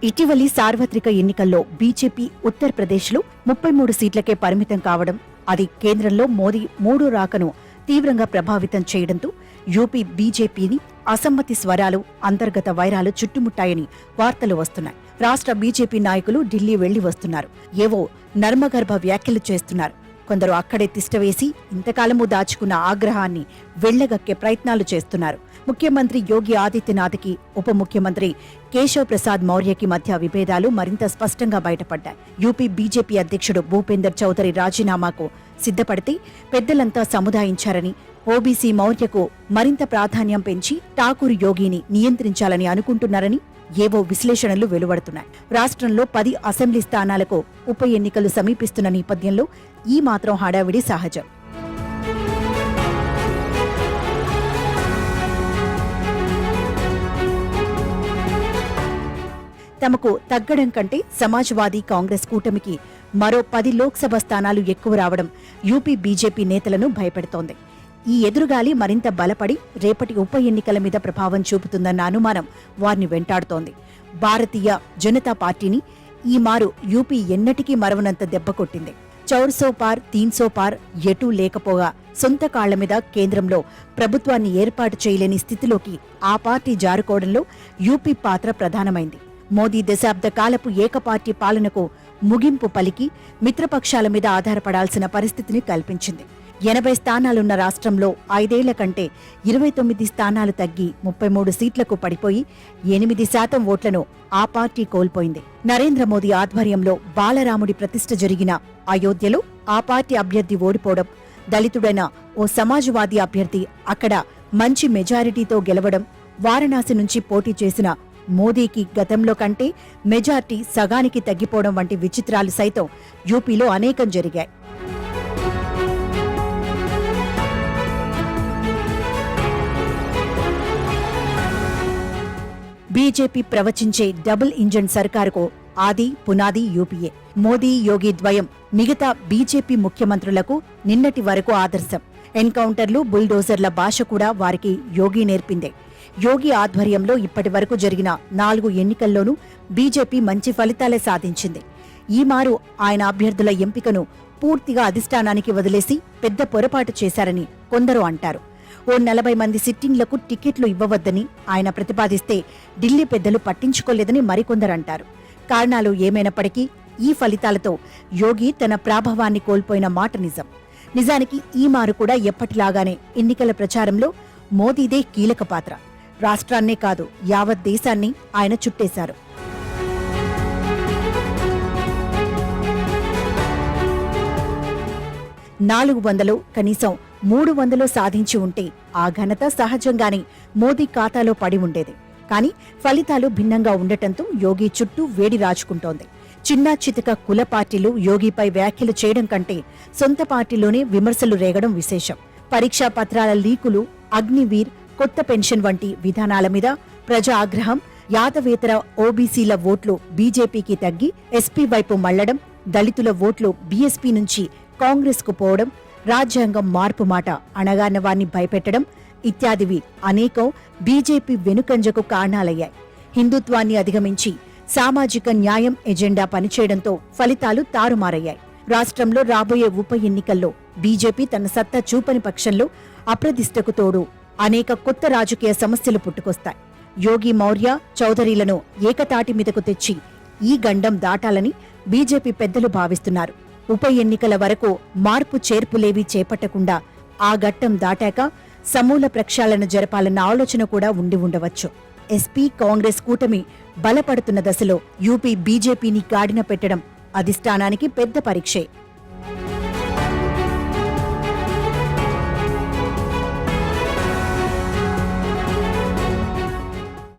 ఇటీవలి సార్వత్రిక ఎన్నికల్లో బీజేపీ ఉత్తరప్రదేశ్లో 33 సీట్లకే పరిమితం కావడం, అది కేంద్రంలో మోదీ 3 రాకను తీవ్రంగా ప్రభావితం చేయడంతో యూపీ బీజేపీని అసమ్మతి స్వరాలు, అంతర్గత వైరాలు చుట్టుముట్టాయని వార్తలు వస్తున్నాయి. రాష్ట్ర బీజేపీ నాయకులు ఢిల్లీ వెళ్లి వస్తున్నారు. ఏవో నర్మగర్భ వ్యాఖ్యలు చేస్తున్నారు. కొందరు అక్కడే తిష్టవేసి ఇంతకాలము దాచుకున్న ఆగ్రహాన్ని వెళ్లగక్కే ప్రయత్నాలు చేస్తున్నారు. ముఖ్యమంత్రి యోగి ఆదిత్యనాథ్కి ఉప ముఖ్యమంత్రి కేశవ్ ప్రసాద్ మౌర్యకి మధ్య విభేదాలు మరింత స్పష్టంగా బయటపడ్డాయి. యూపీ బీజేపీ అధ్యక్షుడు భూపేందర్ చౌదరి రాజీనామాకు సిద్ధపడితే పెద్దలంతా సముదాయించారని, ఓబీసీ మౌర్యకు మరింత ప్రాధాన్యం పెంచి ఠాకూర్ యోగిని నియంత్రించాలని అనుకుంటున్నారని ఏవో విశ్లేషణలు వెలువడుతున్నాయి. రాష్ట్రంలో 10 అసెంబ్లీ స్థానాలకు ఉప ఎన్నికలు సమీపిస్తున్న నేపథ్యంలో ఈ మాత్రం హడావిడి సహజం. తమకు తగ్గడం కంటే సమాజ్వాదీ కాంగ్రెస్ కూటమికి మరో 10 లోక్సభ స్థానాలు ఎక్కువ రావడం యూపీ బీజేపీ నేతలను భయపెడుతోంది. ఈ ఎదురుగాలి మరింత బలపడి రేపటి ఉప ఎన్నికల మీద ప్రభావం చూపుతుందన్న అనుమానం వారిని వెంటాడుతోంది. భారతీయ జనతా పార్టీని ఈ మారు యూపీ ఎన్నటికీ మరవనంత దెబ్బకొట్టింది. 400 పార్ 300 పార్ ఎటూ లేకపోగా సొంత కాళ్ల మీద కేంద్రంలో ప్రభుత్వాన్ని ఏర్పాటు చేయలేని స్థితిలోకి ఆ పార్టీ జారుకోవడంలో యూపీ పాత్ర ప్రధానమైంది. మోదీ దశాబ్ద కాలపు ఏకపార్టీ పాలనకు ముగింపు పలికి మిత్రపక్షాల మీద ఆధారపడాల్సిన పరిస్థితిని కల్పించింది. 80 స్థానాలున్న రాష్ట్రంలో 5 ఏళ్ల కంటే 29 స్థానాలు తగ్గి 33 సీట్లకు పడిపోయి 8% ఓట్లను ఆ పార్టీ కోల్పోయింది. నరేంద్ర మోదీ ఆధ్వర్యంలో బాలరాముడి ప్రతిష్ఠ జరిగిన అయోధ్యలో ఆ పార్టీ అభ్యర్థి ఓడిపోవడం, దళితుడైన ఓ సమాజ్వాదీ అభ్యర్థి అక్కడ మంచి మెజారిటీతో గెలవడం, వారణాసి నుంచి పోటీ చేసిన మోదీకి గతంలో కంటే మెజార్టీ సగానికి తగ్గిపోవడం వంటి విచిత్రాలు సైతం యూపీలో అనేకం జరిగాయి. బీజేపీ ప్రవచించే డబుల్ ఇంజన్ సర్కారుకు ఆది పునాది యూపీఏ. మోదీ యోగి ద్వయం మిగతా బీజేపీ ముఖ్యమంత్రులకు నిన్నటి వరకు ఆదర్శం. ఎన్కౌంటర్లు, బుల్డోజర్ల భాష కూడా వారికి యోగి నేర్పిందే. యోగి ఆధ్వర్యంలో ఇప్పటి వరకు జరిగిన 4 ఎన్నికల్లోనూ బీజేపీ మంచి ఫలితాలే సాధించింది. ఈ మారు ఆయన అభ్యర్థుల ఎంపికను పూర్తిగా అధిష్టానానికి వదిలేసి పెద్ద పొరపాటు చేశారని కొందరు అంటారు. ఓ 40 మంది సిట్టింగ్లకు టికెట్లు ఇవ్వవద్దని ఆయన ప్రతిపాదిస్తే ఢిల్లీ పెద్దలు పట్టించుకోలేదని మరికొందరంటారు. కారణాలు ఏమైనప్పటికీ ఈ ఫలితాలతో యోగి తన ప్రాభవాన్ని కోల్పోయిన మాట నిజం. నిజానికి ఈ మారు కూడా ఎప్పటిలాగానే ఎన్నికల ప్రచారంలో మోదీదే కీలక పాత్ర. రాష్ట్రాన్నే కాదు, యావత్ దేశాన్ని ఆయన చుట్టేశారు. $400 కనీసం 300 సాధించి ఉంటే ఆ ఘనత సహజంగానే మోదీ ఖాతాలో పడి ఉండేది. కానీ ఫలితాలు భిన్నంగా ఉండటంతో యోగి చుట్టూ వేడి రాజుకుంటోంది. చిన్నా చితక కుల పార్టీలు యోగిపై వ్యాఖ్యలు చేయడం కంటే సొంత పార్టీలోనే విమర్శలు రేగడం విశేషం. పరీక్షా పత్రాల లీకులు, అగ్నివీర్, కొత్త పెన్షన్ వంటి విధానాల మీద ప్రజా ఆగ్రహం, యాదవేతర ఓబీసీల ఓట్లు బీజేపీకి తగ్గి ఎస్పీ వైపు మళ్లడం, దళితుల ఓట్లు బీఎస్పీ నుంచి కాంగ్రెస్ కు పోవడం, రాజ్యాంగం మార్పు మాట అణగానవాన్ని భయపెట్టడం ఇత్యాదివి అనేకం బీజేపీ వెనుకంజకు కారణాలయ్యాయి. హిందుత్వాన్ని అధిగమించి సామాజిక న్యాయం ఎజెండా పనిచేయడంతో ఫలితాలు తారుమారయ్యాయి. రాష్ట్రంలో రాబోయే ఉప ఎన్నికల్లో బీజేపీ తన సత్తా చూపని పక్షంలో అప్రదిష్టకు తోడు అనేక కొత్త రాజకీయ సమస్యలు పుట్టుకొస్తాయి. యోగి మౌర్య, చౌదరీలను ఏకతాటి మీదకు తెచ్చి ఈ గండం దాటాలని బీజేపీ పెద్దలు భావిస్తున్నారు. ఉప ఎన్నికల వరకు మార్పు చేర్పులేవీ చేపట్టకుండా ఆ ఘట్టం దాటాక సమూల ప్రక్షాళన జరపాలన్న ఆలోచన కూడా ఉండి ఉండవచ్చు. ఎస్పీ కాంగ్రెస్ కూటమి బలపడుతున్న దశలో యూపీ బీజేపీని గాడిన పెట్టడం అధిష్టానానికి పెద్ద పరీక్షే.